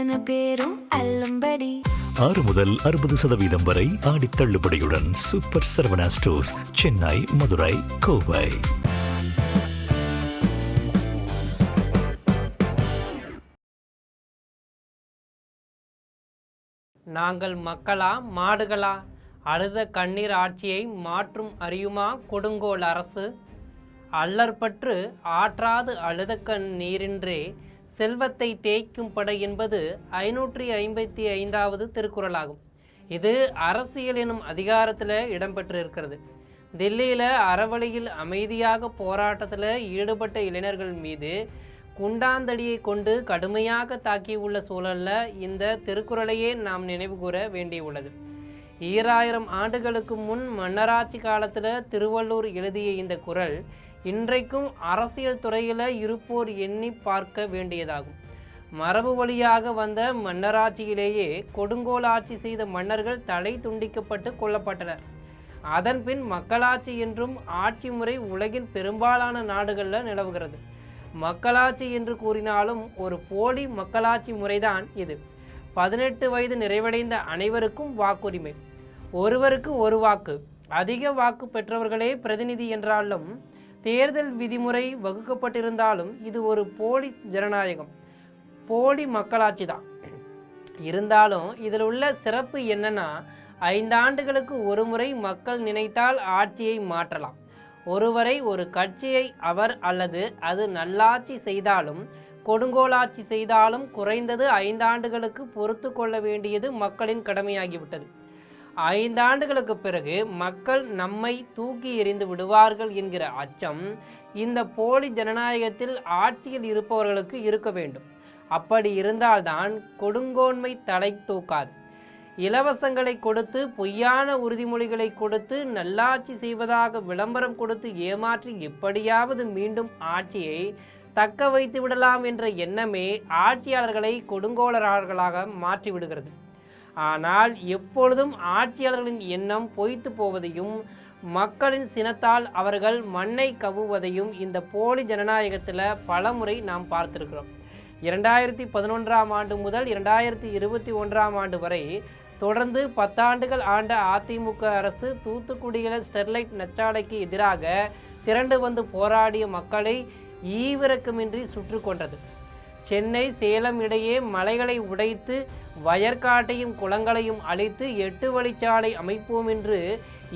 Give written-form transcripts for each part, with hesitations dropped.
அத்தனை பேரும் அல்லும்படி 6 முதல் 60% வரை ஆடி தள்ளுபடியுடன் சூப்பர் சரவணா ஸ்டோர்ஸ், சென்னை, மதுரை, கோவை. நாங்கள் மக்களா மாடுகளா? அழுத கண்ணீர் ஆட்சியை மாற்றும் அறியுமா கொடுங்கோல் அரசு? அல்லற்பற்று ஆற்றாது அழுத கண் நீரின்றே செல்வத்தை தேய்க்கும் படை என்பது 555வது திருக்குறளாகும். இது அரசியல் எனும் அதிகாரத்தில் இடம்பெற்று இருக்கிறது. தில்லியில் அறவழியில் அமைதியாக போராட்டத்தில் ஈடுபட்ட இளைஞர்கள் மீது குண்டாந்தடியை கொண்டு கடுமையாக தாக்கியுள்ள சூழலில் இந்த திருக்குறளையே நாம் நினைவு கூற வேண்டியுள்ளது. 2000 ஆண்டுகளுக்கு முன் மன்னராட்சி காலத்தில் திருவள்ளுவர் எழுதிய இந்த குறள் இன்றைக்கும் அரசியல் துறையில் இருப்போர் எண்ணி பார்க்க வேண்டியதாகும். மரபு வழியாக வந்த மன்னராட்சியிலேயே கொடுங்கோல் ஆட்சி செய்த மன்னர்கள் தலை துண்டிக்கப்பட்டு கொல்லப்பட்டனர். அதன்பின் மக்களாட்சி என்றும் ஆட்சி முறை உலகின் பெரும்பாலான நாடுகளில் நிலவுகிறது. மக்களாட்சி என்று கூறினாலும் ஒரு போலி மக்களாட்சி முறைதான் இது. 18 வயது நிறைவடைந்த அனைவருக்கும் வாக்குரிமை, ஒருவருக்கு ஒரு வாக்கு, அதிக வாக்கு பெற்றவர்களே பிரதிநிதி என்றாலும் தேர்தல் விதிமுறை வகுக்கப்பட்டிருந்தாலும் இது ஒரு போலி ஜனநாயகம், போலி மக்களாட்சி தான். இருந்தாலும் இதில் உள்ள சிறப்பு என்னன்னா, 5 ஆண்டுகளுக்கு ஒரு முறை மக்கள் நினைத்தால் ஆட்சியை மாற்றலாம். ஒருவரை ஒரு கட்சியை அவர் அல்லது அது நல்லாட்சி செய்தாலும் கொடுங்கோலாட்சி செய்தாலும் குறைந்தது 5 ஆண்டுகளுக்கு பொறுத்து கொள்ள வேண்டியது மக்களின் கடமையாகிவிட்டது. 5 ஆண்டுகளுக்கு பிறகு மக்கள் நம்மை தூக்கி எறிந்து விடுவார்கள் என்கிற அச்சம் இந்த போலி ஜனநாயகத்தில் ஆட்சியில் இருப்பவர்களுக்கு இருக்க வேண்டும். அப்படி இருந்தால்தான் கொடுங்கோன்மை தலை தூக்காது. இலவசங்களை கொடுத்து, பொய்யான உறுதிமொழிகளை கொடுத்து, நல்லாட்சி செய்வதாக விளம்பரம் கொடுத்து ஏமாற்றி எப்படியாவது மீண்டும் ஆட்சியை தக்க வைத்து விடலாம் என்ற எண்ணமே ஆட்சியாளர்களை கொடுங்கோலர்களாக மாற்றிவிடுகிறது. ஆனால் எப்பொழுதும் ஆட்சியாளர்களின் எண்ணம் பொய்த்து போவதையும் மக்களின் சினத்தால் அவர்கள் மண்ணை கவ்வுவதையும் இந்த போலி ஜனநாயகத்தில் பலமுறை நாம் பார்த்திருக்கிறோம். 2011ஆம் ஆண்டு முதல் 2021ஆம் ஆண்டு வரை தொடர்ந்து 10 ஆண்டுகள் ஆண்ட அதிமுக அரசு தூத்துக்குடியில் ஸ்டெர்லைட் நச்சாலைக்கு எதிராக திரண்டு வந்து போராடிய மக்களை ஈவிரக்கமின்றி சுற்று கொண்டது. சென்னை சேலம் இடையே மலைகளை உடைத்து வயற்காட்டையும் குளங்களையும் அழித்து 8 வழிச்சாலை அமைப்போம் என்று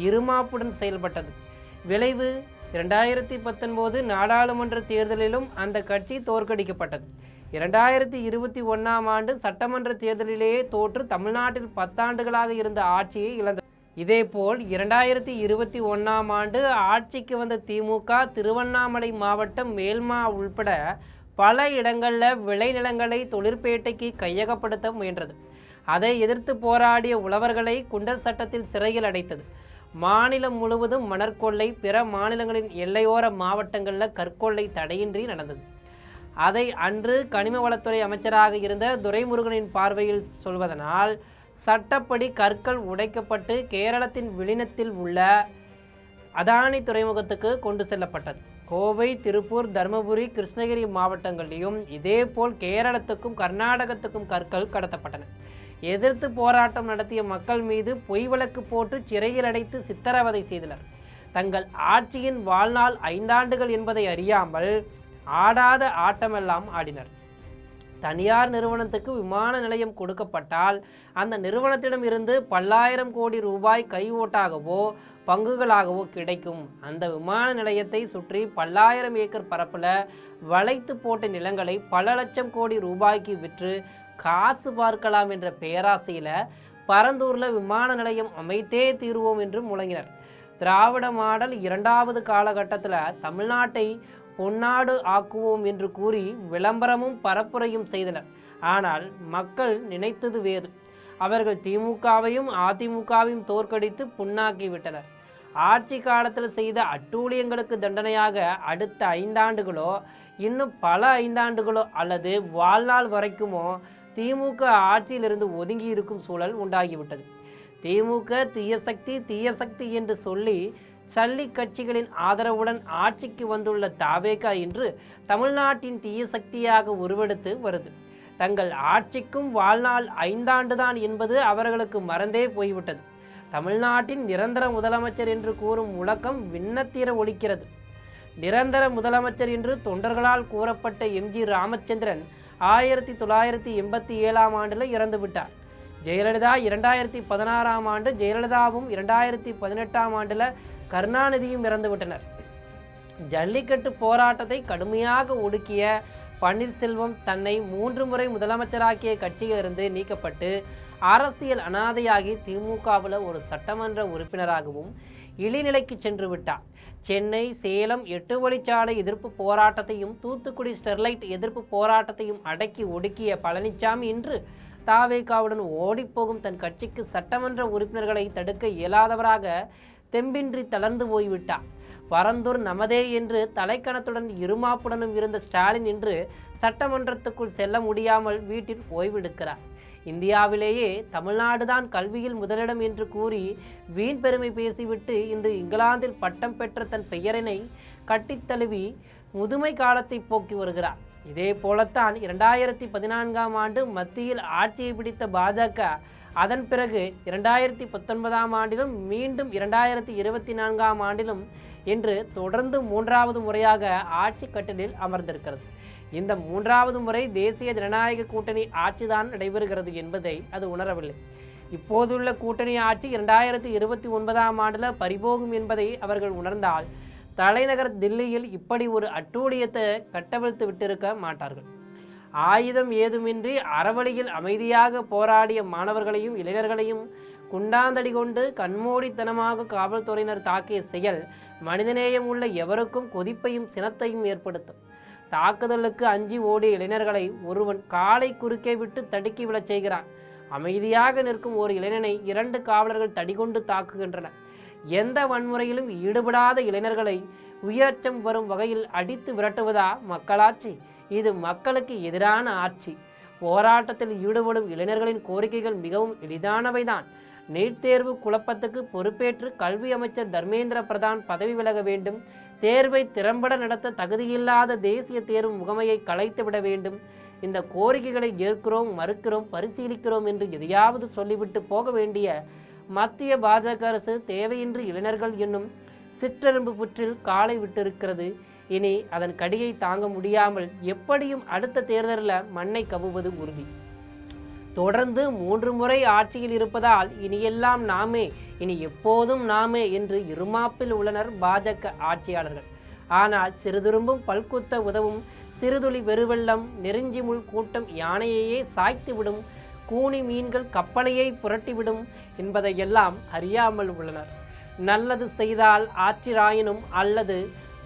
இருமாப்புடன் செயல்பட்டது. விளைவு 2019 நாடாளுமன்ற தேர்தலிலும் அந்த கட்சி தோற்கடிக்கப்பட்டது. 2021ஆம் ஆண்டு சட்டமன்ற தேர்தலிலேயே தோற்று தமிழ்நாட்டில் 10 ஆண்டுகளாக இருந்த ஆட்சியை இழந்தது. இதேபோல் 2021ஆம் ஆண்டு ஆட்சிக்கு வந்த திமுக திருவண்ணாமலை மாவட்டம் மேல்மா உள்பட பல இடங்களில் விளைநிலங்களை தொழிற்பேட்டைக்கு கையகப்படுத்த முயன்றது. அதை எதிர்த்து போராடிய உழவர்களை குண்டர் சட்டத்தில் சிறையில் அடைத்தது. மாநிலம் முழுவதும் மணற்கொள்ளை, பிற மாநிலங்களின் எல்லையோர மாவட்டங்களில் கற்கொள்ளை தடையின்றி நடந்தது. அதை அன்று கனிம வளத்துறை அமைச்சராக இருந்த துரைமுருகனின் பார்வையில் சொல்வதனால் சட்டப்படி கற்கள் உடைக்கப்பட்டு கேரளத்தின் விளினத்தில் உள்ள அதானி துறைமுகத்துக்கு கொண்டு செல்லப்பட்டது. கோவை, திருப்பூர், தருமபுரி, கிருஷ்ணகிரி மாவட்டங்களிலும் இதேபோல் கேரளத்துக்கும் கர்நாடகத்துக்கும் கற்கள் கடத்தப்பட்டன. எதிர்த்து போராட்டம் நடத்திய மக்கள் மீது பொய் வழக்கு போட்டு சிறையில் அடைத்து சித்திரவதை செய்தனர். தங்கள் ஆட்சியின் வாழ்நாள் 5 ஆண்டுகள் என்பதை அறியாமல் ஆடாத ஆட்டமெல்லாம் ஆடினர். தனியார் நிறுவனத்துக்கு விமான நிலையம் கொடுக்கப்பட்டால் அந்த நிறுவனத்திடம் இருந்து பல்லாயிரம் கோடி ரூபாய் கை ஓட்டாகவோ பங்குகளாகவோ கிடைக்கும். அந்த விமான நிலையத்தை சுற்றி பல்லாயிரம் ஏக்கர் பரப்பில் வளைத்து போட்ட நிலங்களை பல லட்சம் கோடி ரூபாய்க்கு விற்று காசு பார்க்கலாம் என்ற பேராசையில் பரந்தூரில் விமான நிலையம் அமைத்தே தீர்வோம் என்று முழங்கினர். திராவிட மாடல் 2வது காலகட்டத்தில் தமிழ்நாட்டை பொன்னாடு ஆக்குவோம் என்று கூறி விளம்பரமும் பரப்புரையும் செய்தனர். ஆனால் மக்கள் நினைத்தது வேறு. அவர்கள் திமுகவையும் அதிமுகவையும் தோற்கடித்து புண்ணாக்கி விட்டனர். ஆட்சி காலத்தில் செய்த அட்டூழியங்களுக்கு தண்டனையாக அடுத்த 5 ஆண்டுகளோ இன்னும் பல 5 ஆண்டுகளோ அல்லது வாழ்நாள் வரைக்குமோ திமுக ஆட்சியிலிருந்து ஒதுங்கி இருக்கும் சூழல் உண்டாகிவிட்டது. திமுக தீய சக்தி என்று சொல்லி சல்லி கட்சிகளின் ஆதரவுடன் ஆட்சிக்கு வந்துள்ள தாவேகா இன்று தமிழ்நாட்டின் தீய சக்தியாக உருவெடுத்து வருது. தங்கள் ஆட்சிக்கும் வாழ்நாள் 5 ஆண்டுதான் என்பது அவர்களுக்கு மறந்தே போய்விட்டது. தமிழ்நாட்டின் நிரந்தர முதலமைச்சர் என்று கூறும் முழக்கம் விண்ணத்தீர ஒலிக்கிறது. நிரந்தர முதலமைச்சர் என்று தொண்டர்களால் கூறப்பட்ட எம்ஜி ராமச்சந்திரன் 1987ஆம் ஆண்டில் இறந்து விட்டார். ஜெயலலிதா 2016ஆம் ஆண்டு, ஜெயலலிதாவும் 2018ஆம் ஆண்டில் கருணாநிதியும் இறந்து விட்டனர். ஜல்லிக்கட்டு போராட்டத்தை கடுமையாக ஒடுக்கிய பன்னீர்செல்வம் தன்னை 3 முறை முதலமைச்சராக்கிய கட்சியிலிருந்து நீக்கப்பட்டு அரசியல் அனாதையாகி திமுகவில் ஒரு சட்டமன்ற உறுப்பினராகவும் இழிநிலைக்கு சென்று விட்டார். சென்னை சேலம் 8 வழிச்சாலை எதிர்ப்பு போராட்டத்தையும் தூத்துக்குடி ஸ்டெர்லைட் எதிர்ப்பு போராட்டத்தையும் அடக்கி ஒடுக்கிய பழனிசாமி இன்று தாவேகாவுடன் ஓடிப்போகும் தன் கட்சிக்கு சட்டமன்ற உறுப்பினர்களை தடுக்க இயலாதவராக தெம்பின்றி தளர்ந்து போய்விட்டார். பரந்தூர் நமதே என்று தலைக்கணத்துடன் இருமாப்புடனும் இருந்த ஸ்டாலின் இன்று சட்டமன்றத்துக்குள் செல்ல முடியாமல் வீட்டில் ஓய்வெடுக்கிறார். இந்தியாவிலேயே தமிழ்நாடுதான் கல்வியில் முதலிடம் என்று கூறி வீண் பெருமை பேசிவிட்டு இன்று இங்கிலாந்தில் பட்டம் பெற்ற தன் பெயரினை கட்டித்தழுவி முதுமை காலத்தை போக்கி வருகிறார். இதே போலத்தான் 2014ஆம் ஆண்டு மத்தியில் ஆட்சியை பிடித்த பாஜக அதன் பிறகு 2019ஆம் ஆண்டிலும் மீண்டும் 2024ஆம் ஆண்டிலும் என்று தொடர்ந்து 3வது முறையாக ஆட்சி கட்டிலில் அமர்ந்திருக்கிறது. இந்த 3வது முறை தேசிய ஜனநாயக கூட்டணி ஆட்சிதான் நடைபெறுகிறது என்பதை அது உணரவில்லை. இப்போதுள்ள கூட்டணி ஆட்சி 2029ஆம் ஆண்டில் பறிபோகும் என்பதை அவர்கள் உணர்ந்தால் தலைநகர் தில்லியில் இப்படி ஒரு அட்டூழியத்தை கட்டவிழ்த்து விட்டிருக்க மாட்டார்கள். ஆயுதம் ஏதுமின்றி அறவழியில் அமைதியாக போராடிய மாணவர்களையும் இளைஞர்களையும் குண்டாந்தடி கொண்டு கண்மூடித்தனமாக காவல்துறையினர் தாக்கிய செயல் மனிதநேயம் உள்ள எவருக்கும் கொதிப்பையும் சினத்தையும் ஏற்படுத்தும். தாக்குதலுக்கு அஞ்சி ஓடிய இளைஞர்களை ஒருவன் காலை குறுக்கே விட்டு தடுக்கி விழச் செய்கிறான். அமைதியாக நிற்கும் ஒரு இளைஞனை 2 காவலர்கள் தடிகொண்டு தாக்குகின்றனர். எந்த வன்முறையிலும் ஈடுபடாத இளைஞர்களை உயிரச்சம் வரும் வகையில் அடித்து விரட்டுவதா மக்களாட்சி? இது மக்களுக்கு எதிரான ஆட்சி. போராட்டத்தில் ஈடுபடும் இளைஞர்களின் கோரிக்கைகள் மிகவும் எளிதானவைதான். நீட் தேர்வு குழப்பத்துக்கு பொறுப்பேற்று கல்வி அமைச்சர் தர்மேந்திர பிரதான் பதவி விலக வேண்டும். தேர்வை திறம்பட நடத்த தகுதியில்லாத தேசிய தேர்வு முகமையை கலைத்து விட வேண்டும். இந்த கோரிக்கைகளை ஏற்கிறோம், மறுக்கிறோம், பரிசீலிக்கிறோம் என்று எதையாவது சொல்லிவிட்டு போக வேண்டிய மத்திய பாஜக அரசு தேவையின்றி இளைஞர்கள் என்னும் சிற்றெரும்பு புற்றில் காலை விட்டிருக்கிறது. இனி அதன் கடியை தாங்க முடியாமல் எப்படியும் அடுத்த தேர்தலில் மண்ணை கவுவது உறுதி. தொடர்ந்து 3 முறை ஆட்சியில் இருப்பதால் இனியெல்லாம் நாமே, இனி எப்போதும் நாமே என்று இருமாப்பில் உள்ளனர் பாஜக ஆட்சியாளர்கள். ஆனால் சிறுதுரும்பும் பல்குத்த உதவும் சிறுதுளி பெருவெள்ளம் நெருஞ்சி முள் கூட்டம் யானையையே சாய்த்துவிடும், கூனி மீன்கள் கப்பலையை புரட்டிவிடும் என்பதையெல்லாம் அறியாமல் உள்ளனர். நல்லது செய்தால் ஆற்றிராயினும் அல்லது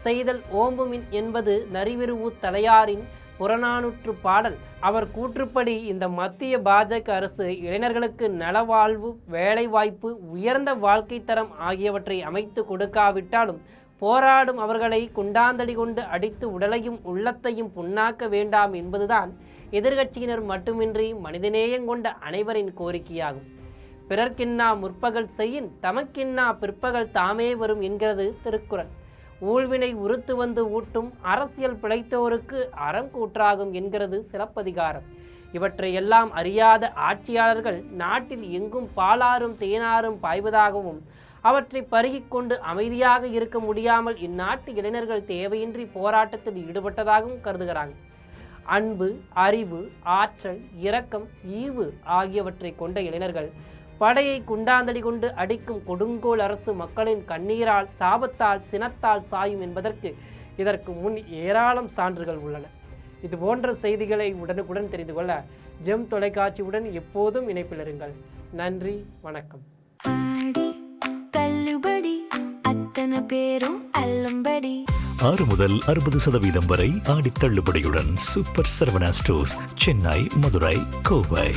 செய்தல் ஓம்புமின் என்பது நரிவிருவு தலையாரின் புறநானூற்று பாடல். அவர் கூற்றுப்படி இந்த மத்திய பாஜக அரசு இளைஞர்களுக்கு நலவாழ்வு, வேலைவாய்ப்பு, உயர்ந்த வாழ்க்கை தரம் ஆகியவற்றை அமைத்து கொடுக்காவிட்டாலும் போராடும் அவர்களை குண்டாந்தடி கொண்டு அடித்து உடலையும் உள்ளத்தையும் புண்ணாக்க வேண்டாம் என்பதுதான் எதிர்கட்சியினர் மட்டுமின்றி மனிதநேயம் கொண்ட அனைவரின் கோரிக்கையாகும். பிறர்க்கின்னா முற்பகல் செய்யின் தமக்கின்னா பிற்பகல் தாமே வரும் என்கிறது திருக்குறள். ஊழ்வினை உறுத்து வந்து ஊட்டும் அரசியல் பிழைத்தோருக்கு அறம் கூற்றாகும் என்கிறது சிலப்பதிகாரம். இவற்றையெல்லாம் அறியாத ஆட்சியாளர்கள் நாட்டில் எங்கும் பாலாறும் தேனாரும் பாய்வதாகவும் அவற்றை பருகிக்கொண்டு அமைதியாக இருக்க முடியாமல் இந்நாட்டு இளைஞர்கள் தேவையின்றி போராட்டத்தில் ஈடுபட்டதாகவும் கருதுகிறாங்க. அன்பு, அறிவு, ஆற்றல், இரக்கம், ஈவு ஆகியவற்றை கொண்ட இளைஞர்கள் படையை குண்டாந்தடி கொண்டு அடிக்கும் கொடுங்கோல் அரசு மக்களின் கண்ணீரால், சாபத்தால், சினத்தால் சாயும் என்பதற்கு இதற்கு முன் ஏராளம் சான்றுகள் உள்ளன. இது போன்ற செய்திகளை உடனுக்குடன் தெரிந்து கொள்ள ஜெம் தொலைக்காட்சியுடன் எப்போதும் இணைப்பில் இருங்கள். நன்றி, வணக்கம். தள்ளுபடி அத்தனை பேரும் அல்லும்படி 6 முதல் 60% வரை ஆடி தள்ளுபடியுடன் சூப்பர் சரவணா ஸ்டோர்ஸ், சென்னை, மதுரை, கோவை.